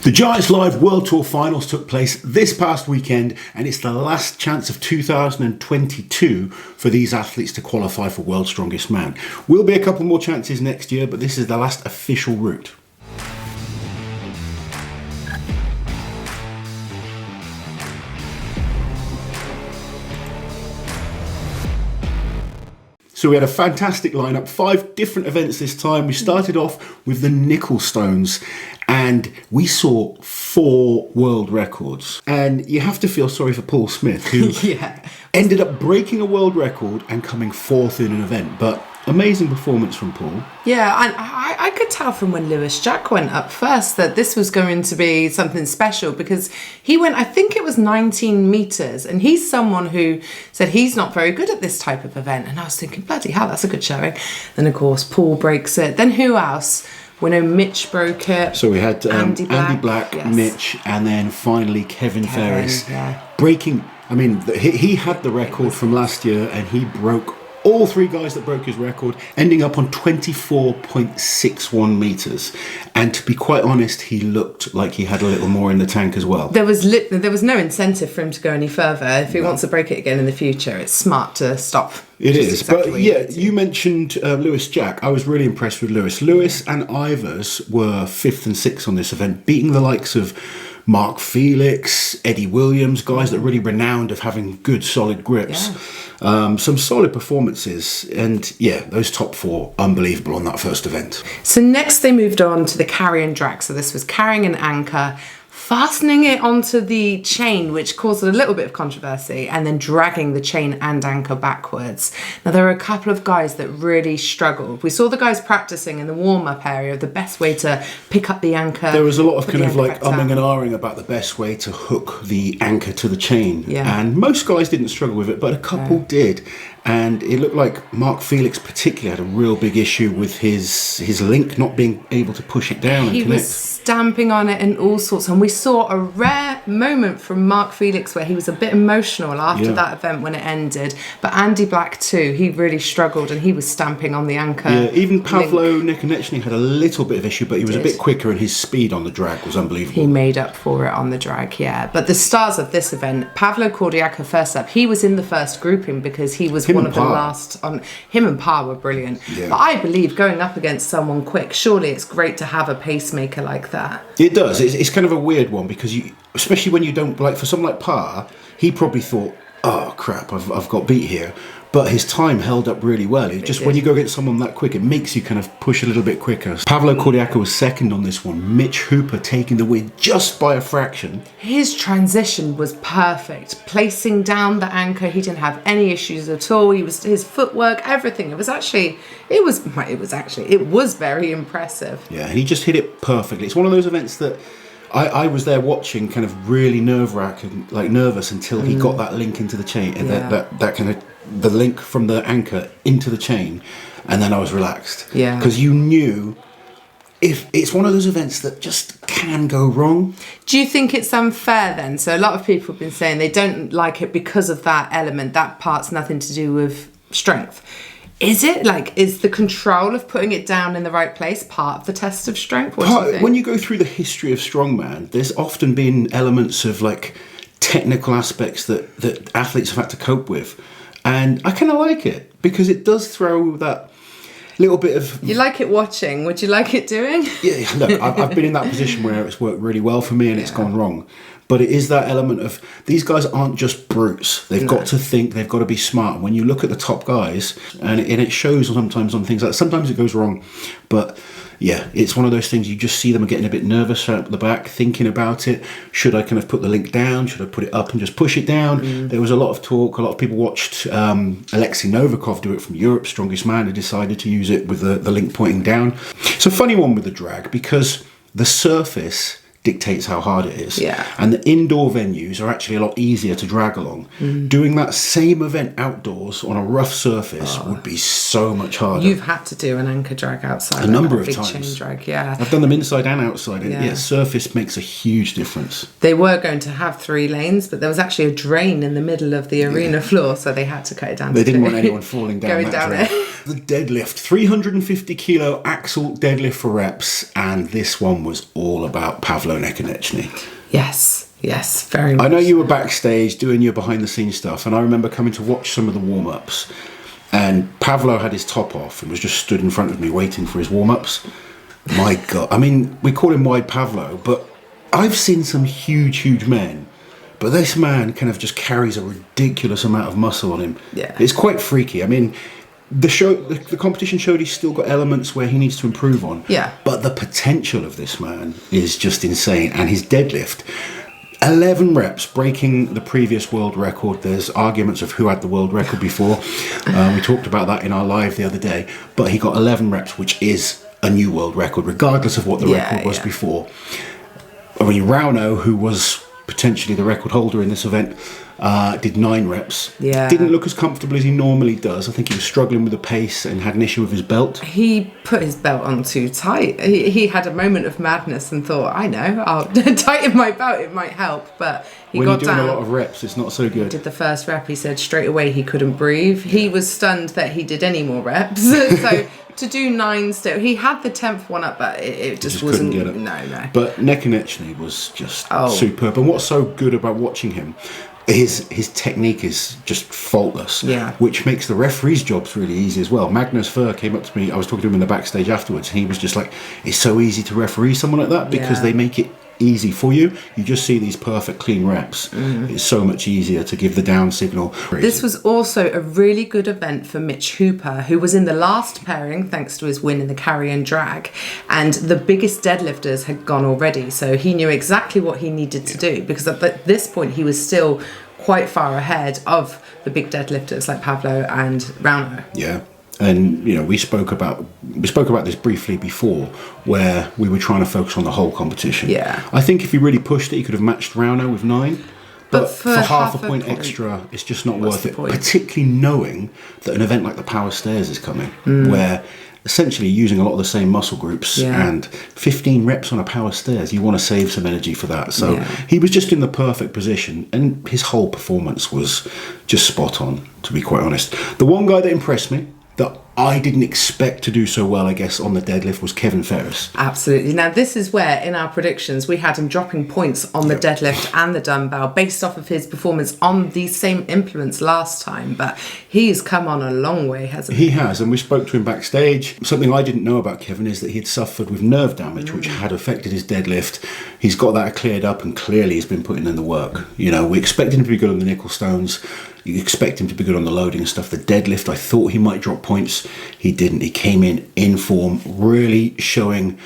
The Giants Live World Tour Finals took place this past weekend, and it's the last chance of 2022 for these athletes to qualify for World's Strongest Man. Will be a couple more chances next year, but this is the last official route. So we had a fantastic lineup, 5 different events this time. We started off with the nickel stones, and we saw 4 world records. And you have to feel sorry for Paul Smith, who ended up breaking a world record and coming 4th in an event. But amazing performance from Paul. Yeah, and I could tell from when Lewis Jack went up first that this was going to be something special, because he went, I think it was 19 metres, and he's someone who said he's not very good at this type of event. And I was thinking, bloody hell, that's a good showing. Then, of course, Paul breaks it. Then who else? We know Mitch broke it. So we had Andy Black, yes. Mitch, and then finally Kevin Ferris breaking. I mean, he had the record from last year, and he broke all 3 guys that broke his record, ending up on 24.61 metres. And to be quite honest, he looked like he had a little more in the tank as well. There was no incentive for him to go any further. If he wants to break it again in the future, it's smart to stop. It is. Exactly, but yeah, you mentioned Lewis Jack. I was really impressed with Lewis. Lewis and Ivers were 5th and 6th on this event, beating the likes of Mark Felix, Eddie Williams, guys that are really renowned of having good, solid grips. Yeah. Some solid performances, and yeah, those top 4, unbelievable on that first event. So next they moved on to the carry and drag. So this was carrying an anchor, fastening it onto the chain, which caused a little bit of controversy, and then dragging the chain and anchor backwards. Now, there were a couple of guys that really struggled. We saw the guys practicing in the warm-up area of the best way to pick up the anchor. There was a lot of kind of like umming and ahhing about the best way to hook the anchor to the chain. Yeah. And most guys didn't struggle with it, but a couple did. And it looked like Mark Felix particularly had a real big issue with his link not being able to push it down and connect. He was stamping on it and all sorts. And we saw a rare moment from Mark Felix where he was a bit emotional after that event when it ended. But Andy Black too, he really struggled and he was stamping on the anchor. Yeah, even Pavlo Nikonechny had a little bit of issue, but he was a bit quicker, and his speed on the drag was unbelievable. He made up for it on the drag, yeah. But the stars of this event, Pavlo Cordiaco first up, he was in the first grouping because he was one of the last on. Him and Pa were brilliant. Yeah. But I believe going up against someone quick, surely it's great to have a pacemaker like that. It does. It's kind of a weird one, because you, especially when you don't, like for someone like Pa, he probably thought, oh crap, I've got beat here. But his time held up really well. When you go against someone that quick, it makes you kind of push a little bit quicker. Pavlo Cordiaco was second on this one. Mitch Hooper taking the win just by a fraction. His transition was perfect. Placing down the anchor, he didn't have any issues at all. His footwork, everything. It was very impressive. Yeah, he just hit it perfectly. It's one of those events that I was there watching, kind of really nerve-wracking, like nervous until he got that link into the chain, and that kind of the link from the anchor into the chain, and then I was relaxed. Yeah, because you knew if it's one of those events that just can go wrong. Do you think it's unfair then? So a lot of people have been saying they don't like it because of that element. That part's nothing to do with strength. Is it? Is the control of putting it down in the right place part of the test of strength? What do you think? When you go through the history of strongman, there's often been elements of technical aspects that athletes have had to cope with. And I kind of like it, because it does throw that little bit of... You like it watching. Would you like it doing? Yeah, look, I've been in that position where it's worked really well for me and it's gone wrong. But it is that element of, these guys aren't just brutes. They've got to think, they've got to be smart. When you look at the top guys, and it shows sometimes on things sometimes it goes wrong. But yeah, it's one of those things, you just see them getting a bit nervous out the back, thinking about it. Should I kind of put the link down? Should I put it up and just push it down? There was a lot of talk. A lot of people watched Alexei Novikov do it from Europe's Strongest Man, and decided to use it with the link pointing down. It's a funny one with the drag, because the surface dictates how hard it is. Yeah. And the indoor venues are actually a lot easier to drag along. Doing that same event outdoors on a rough surface would be so much harder. You've had to do an anchor drag outside. A number of big times. Chain drag, yeah. I've done them inside and outside. And surface makes a huge difference. They were going to have 3 lanes, but there was actually a drain in the middle of the arena floor, so they had to cut it down. They didn't want anyone falling down going that down drain. it. the deadlift, 350 kilo axle deadlift for reps, and this one was all about Pavlo Nekonechny. Yes, very much. I know you were backstage doing your behind the scenes stuff, and I remember coming to watch some of the warm ups, and Pavlo had his top off and was just stood in front of me waiting for his warm ups. My God, I mean, we call him Wide Pavlo, but I've seen some huge men. But this man kind of just carries a ridiculous amount of muscle on him. Yeah. It's quite freaky. I mean, the competition showed he's still got elements where he needs to improve on. Yeah. But the potential of this man is just insane. And his deadlift, 11 reps, breaking the previous world record. There's arguments of who had the world record before. We talked about that in our live the other day. But he got 11 reps, which is a new world record, regardless of what the record was before. I mean, Rauno, who was potentially the record holder in this event, did 9 reps. Yeah. Didn't look as comfortable as he normally does. I think he was struggling with the pace and had an issue with his belt. He put his belt on too tight. He had a moment of madness and thought, I know, I'll tighten my belt, it might help. But when you're doing a lot of reps, it's not so good. He did the first rep, he said straight away he couldn't breathe. He was stunned that he did any more reps. So to do 9 still, he had the 10th one up, but it just wasn't. Couldn't get it. No. But Nekonechny was just superb. And what's so good about watching him, his technique is just faultless, which makes the referees' jobs really easy as well. Magnus Fur came up to me, I was talking to him in the backstage afterwards, and he was just like, it's so easy to referee someone like that because they make it easy for you. You just see these perfect clean reps. It's so much easier to give the down signal. This was also a really good event for Mitch Hooper, who was in the last pairing thanks to his win in the carry and drag, and the biggest deadlifters had gone already, so he knew exactly what he needed to do, because at this point he was still quite far ahead of the big deadlifters like Pavlo and Rauno. Yeah. And you know, we spoke about this briefly before, where we were trying to focus on the whole competition. Yeah. I think if he really pushed it, he could have matched Rauno with 9. But for half a point extra, it's just not worth it. Particularly knowing that an event like the Power Stairs is coming, where essentially using a lot of the same muscle groups, and 15 reps on a Power Stairs, you want to save some energy for that. So he was just in the perfect position, and his whole performance was just spot on, to be quite honest. The one guy that impressed me, that I didn't expect to do so well, I guess, on the deadlift was Kevin Ferris. Absolutely. Now, this is where, in our predictions, we had him dropping points on the deadlift and the dumbbell based off of his performance on these same implements last time. But he's come on a long way, hasn't he? He has, and we spoke to him backstage. Something I didn't know about Kevin is that he had suffered with nerve damage, which had affected his deadlift. He's got that cleared up, and clearly he's been putting in the work. You know, we expected him to be good on the nickel stones. You expect him to be good on the loading and stuff. The deadlift, I thought he might drop points. He didn't. He came in form, really showing,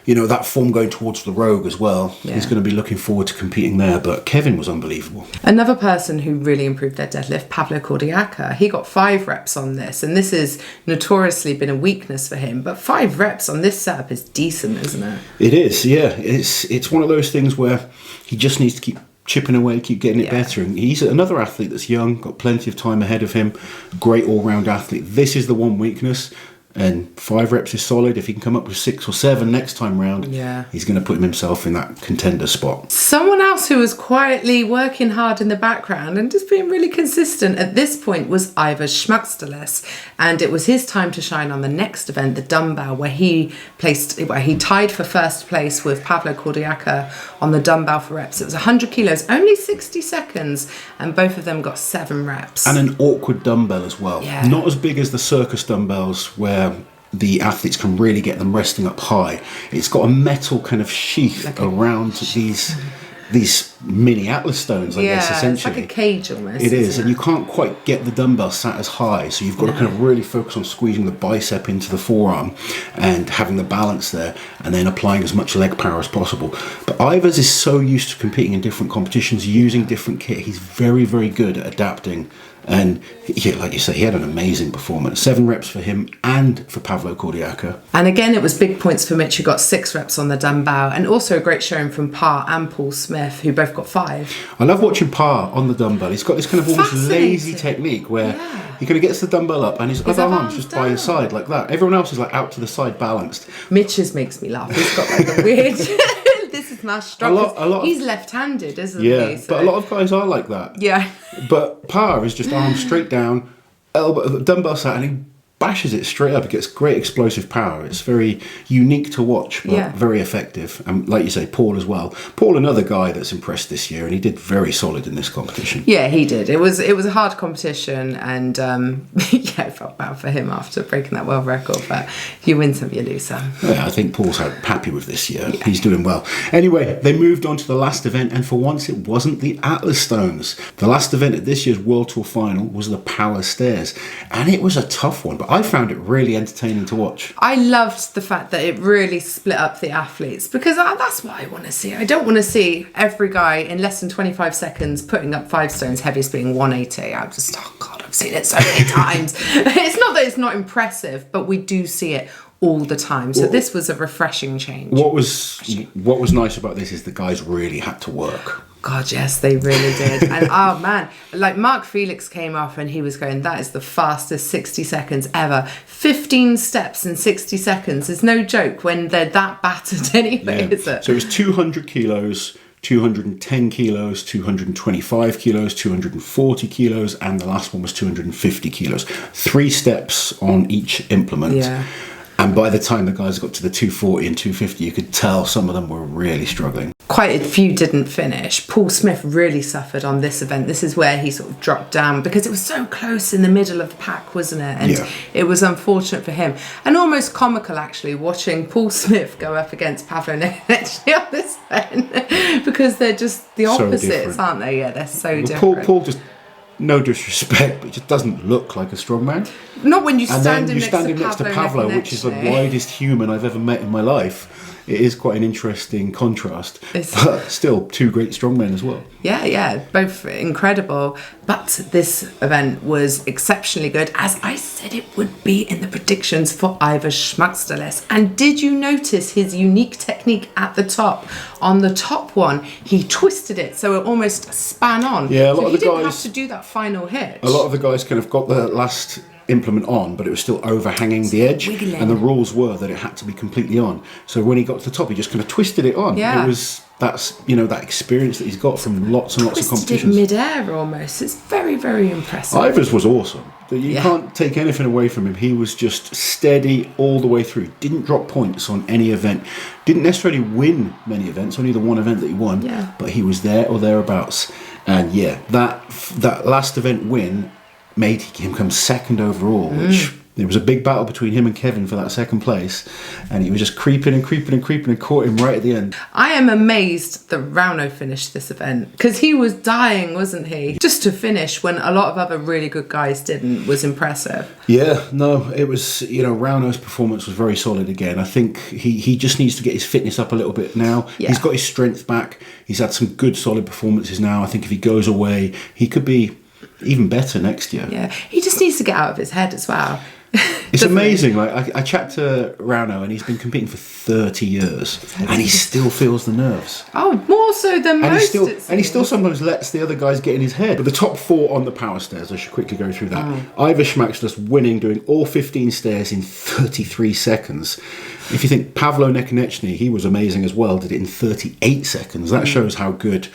you know, that form going towards the Rogue as well. Yeah. He's going to be looking forward to competing there. But Kevin was unbelievable. Another person who really improved their deadlift, Pavlo Cordiaca. He got 5 reps on this, and this has notoriously been a weakness for him. But 5 reps on this setup is decent, isn't it? It is, yeah. It's one of those things where he just needs to keep chipping away, keep getting it better. And he's another athlete that's young, got plenty of time ahead of him, great all-round athlete. This is the one weakness, and 5 reps is solid. If he can come up with 6 or 7 next time round, he's going to put himself in that contender spot. Someone else who was quietly working hard in the background and just being really consistent at this point was Ivers Schmucksteles, and it was his time to shine on the next event, the dumbbell, where he tied for first place with Pavlo Cordiaca on the dumbbell for reps. It was 100 kilos, only 60 seconds, and both of them got 7 reps. And an awkward dumbbell as well. Yeah. Not as big as the circus dumbbells where the athletes can really get them resting up high. It's got a metal kind of sheath around these mini Atlas stones, I guess, essentially. It's like a cage almost. It is, and you can't quite get the dumbbell sat as high, so you've got to kind of really focus on squeezing the bicep into the forearm and having the balance there, and then applying as much leg power as possible. But Ivers is so used to competing in different competitions, using different kit. He's very, very good at adapting. And like you say, he had an amazing performance. 7 reps for him and for Pavlo Cordiaca. And again, it was big points for Mitch, who got 6 reps on the dumbbell, and also a great showing from Parr and Paul Smith, who both got 5. I love watching Parr on the dumbbell. He's got this kind of almost lazy technique where he kind of gets the dumbbell up and his other arm's just by his side like that. Everyone else is like out to the side balanced. Mitch's makes me laugh. He's got like a weird... This is my strong. He's left-handed, isn't he? Yeah, but a lot of guys are like that. Yeah. But Parr is just arms straight down, elbow, dumbbell sat, and he bashes it straight up. It gets great explosive power. It's very unique to watch, but very effective. And like you say, Paul as well. Paul, another guy that's impressed this year, and he did very solid in this competition. Yeah, he did. It was a hard competition, and I felt bad for him after breaking that world record. But you win some, you lose some. Yeah, I think Paul's happy with this year. Yeah. He's doing well. Anyway, they moved on to the last event, and for once it wasn't the Atlas Stones. The last event at this year's World Tour final was the Power Stairs, and it was a tough one, but I found it really entertaining to watch. I loved the fact that it really split up the athletes, because that's what I want to see. I don't want to see every guy in less than 25 seconds putting up 5 stones, heaviest being 180. I'm just, oh God, I've seen it so many times. It's not that it's not impressive, but we do see it all the time. So this was a refreshing change. What was nice about this is the guys really had to work. God, yes, they really did. And oh man, like Mark Felix came off and he was going, that is the fastest 60 seconds ever. 15 steps in 60 seconds is no joke when they're that battered anyway, is it? So it was 200 kilos, 210 kilos, 225 kilos, 240 kilos, and the last one was 250 kilos. 3 steps on each implement. Yeah. And by the time the guys got to the 240 and 250, you could tell some of them were really struggling. Quite a few didn't finish. Paul Smith really suffered on this event. This is where he sort of dropped down because it was so close in the middle of the pack, wasn't it? And it was unfortunate for him. And almost comical, actually, watching Paul Smith go up against Pavlo Nekonechny on this event because they're just the opposites, aren't they? Yeah, they're so different. Paul just... No disrespect, but it just doesn't look like a strongman. Not when you stand him next to Pavlo, which is the widest human I've ever met in my life. It is quite an interesting contrast. But still, 2 great strongmen as well. Yeah, both incredible. But this event was exceptionally good, as I said it would be in the predictions for Ivar Schmacksteles. And did you notice his unique technique at the top? On the top one, he twisted it so it almost span on. Yeah, a lot of the guys... He didn't have to do that final hitch. A lot of the guys kind of got the last implement on, but it was still overhanging the edge, wiggling. And the rules were that it had to be completely on. So when he got to the top, he just kind of twisted it on. Yeah. That's that experience that he's got from lots and lots of competitions. Twisted it mid-air almost. It's very, very impressive. Ivar's was awesome. You can't take anything away from him. He was just steady all the way through. Didn't drop points on any event. Didn't necessarily win many events. Only the one event that he won. Yeah. But he was there or thereabouts. And that last event win made him come second overall, which there was a big battle between him and Kevin for that second place, and he was just creeping and caught him right at the end. I am amazed that Rauno finished this event, because he was dying, wasn't he? Just to finish when a lot of other really good guys didn't was impressive. Yeah, no, it was, Rauno's performance was very solid again. I think he just needs to get his fitness up a little bit now. Yeah. He's got his strength back. He's had some good solid performances now. I think if he goes away, he could be even better next year. Yeah, he just needs to get out of his head as well. It's amazing. Like I chat to Rauno, and he's been competing for 30 years, and he still feels the nerves. Oh, more so than most. He still sometimes lets the other guys get in his head. But the top 4 on the power stairs, I should quickly go through that. Ivar Schmacksteles winning, doing all 15 stairs in 33 seconds. If you think Pavlo Nekonechny, he was amazing as well, did it in 38 seconds. That shows how good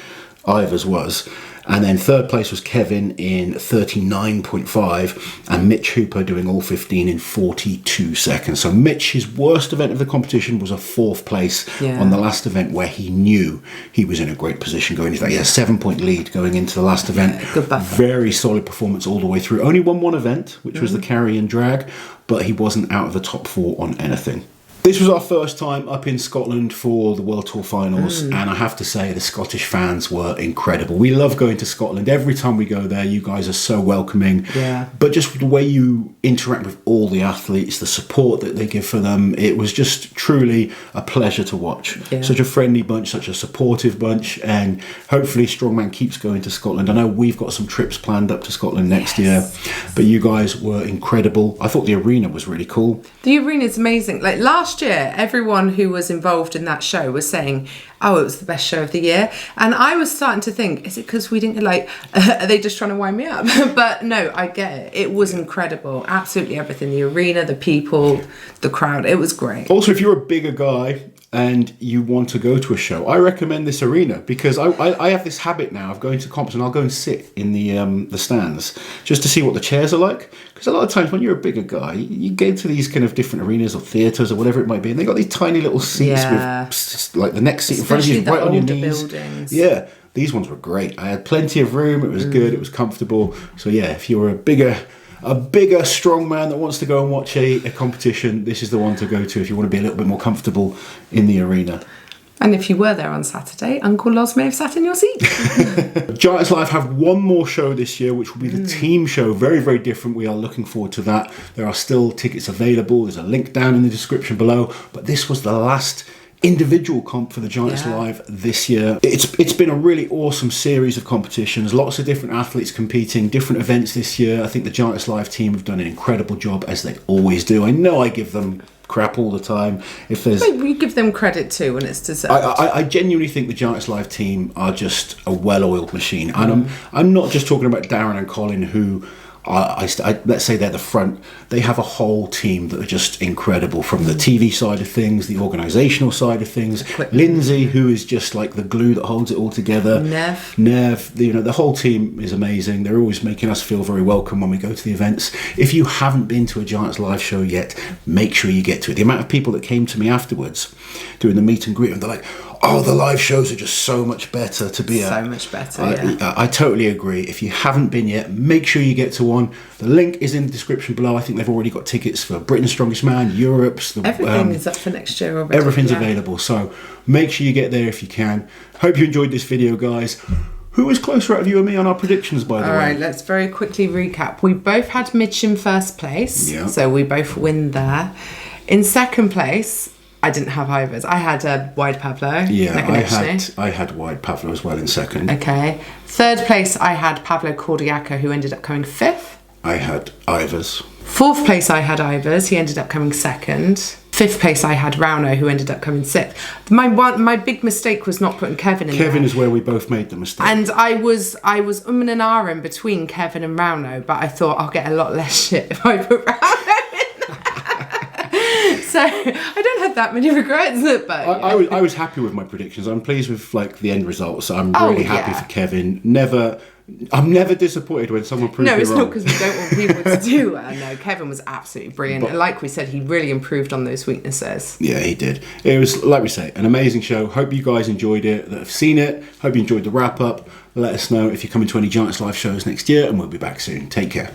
Ivar's was. And then third place was Kevin in 39.5, and Mitch Hooper doing all 15 in 42 seconds. So Mitch, his worst event of the competition was a 4th place on the last event, where he knew he was in a great position going into that. He had a 7-point lead going into the last event. Good buffer. Very solid performance all the way through. Only won one event, which was the carry and drag, but he wasn't out of the top 4 on anything. This was our first time up in Scotland for the World Tour Finals, and I have to say the Scottish fans were incredible. We love going to Scotland. Every time we go there, you guys are so welcoming. Yeah. But just the way you interact with all the athletes, the support that they give for them, it was just truly a pleasure to watch. Yeah. Such a friendly bunch, such a supportive bunch, and hopefully Strongman keeps going to Scotland. I know we've got some trips planned up to Scotland next year, but you guys were incredible. I thought the arena was really cool. The arena is amazing. Like last year, everyone who was involved in that show was saying, oh, it was the best show of the year. And I was starting to think, is it because we didn't are they just trying to wind me up? But no, I get it. It was incredible. Absolutely everything. The arena, the people, the crowd. It was great. Also, if you're a bigger guy and you want to go to a show, I recommend this arena, because I have this habit now of going to comps and I'll go and sit in the stands just to see what the chairs are like. Because a lot of times when you're a bigger guy, you go to these kind of different arenas or theatres or whatever it might be, and they've got these tiny little seats with like the next seat in front of you is right on your knees. Buildings. Yeah, these ones were great. I had plenty of room. It was good. It was comfortable. So yeah, if you're a bigger strongman that wants to go and watch a competition, this is the one to go to if you want to be a little bit more comfortable in the arena. And if you were there on Saturday, Uncle Loz may have sat in your seat. Giants Live have one more show this year, which will be the team show. Very, very different. We are looking forward to that. There are still tickets available. There's a link down in the description below. But this was the last individual comp for the Giants Live this year. It's been a really awesome series of competitions, lots of different athletes competing, different events this year. I think the Giants Live team have done an incredible job, as they always do. I know I give them crap all the time. If there's, we give them credit too when it's deserved. I genuinely think the Giants Live team are just a well-oiled machine, and I'm not just talking about Darren and Colin, who let's say they're the front. They have a whole team that are just incredible, from the TV side of things, the organisational side of things. Lindsay, who is just like the glue that holds it all together. Nev, the whole team is amazing. They're always making us feel very welcome when we go to the events. If you haven't been to a Giants Live show yet, make sure you get to it. The amount of people that came to me afterwards doing the meet and greet, and they're like, oh, the live shows are just so much better to be at. So much better, I totally agree. If you haven't been yet, make sure you get to one. The link is in the description below. I think they've already got tickets for Britain's Strongest Man, Europe's. Everything is up for next year already. Everything's available, so make sure you get there if you can. Hope you enjoyed this video, guys. Who was closer out of you and me on our predictions, by the way? All right, let's very quickly recap. We both had Mitch in first place, so we both win there. In second place, I didn't have Ivers. I had Wide Pablo. Yeah, I had Wide Pablo as well in second. Okay. Third place, I had Pablo Cordiaco, who ended up coming fifth. I had Ivers. Fourth place, I had Ivers. He ended up coming second. Fifth place, I had Rauno, who ended up coming sixth. My big mistake was not putting Kevin in there. Kevin is where we both made the mistake. And I was and ahhing between Kevin and Rauno, but I thought I'll get a lot less shit if I put Rauno in there. So I don't have that many regrets. But I was happy with my predictions. I'm pleased with the end results. I'm really happy for Kevin. I'm never disappointed when someone proves me wrong. No, it's not because we don't want people to do well. No, Kevin was absolutely brilliant. And like we said, he really improved on those weaknesses. Yeah, he did. It was, like we say, an amazing show. Hope you guys enjoyed it, that have seen it. Hope you enjoyed the wrap-up. Let us know if you're coming to any Giants Live shows next year, and we'll be back soon. Take care.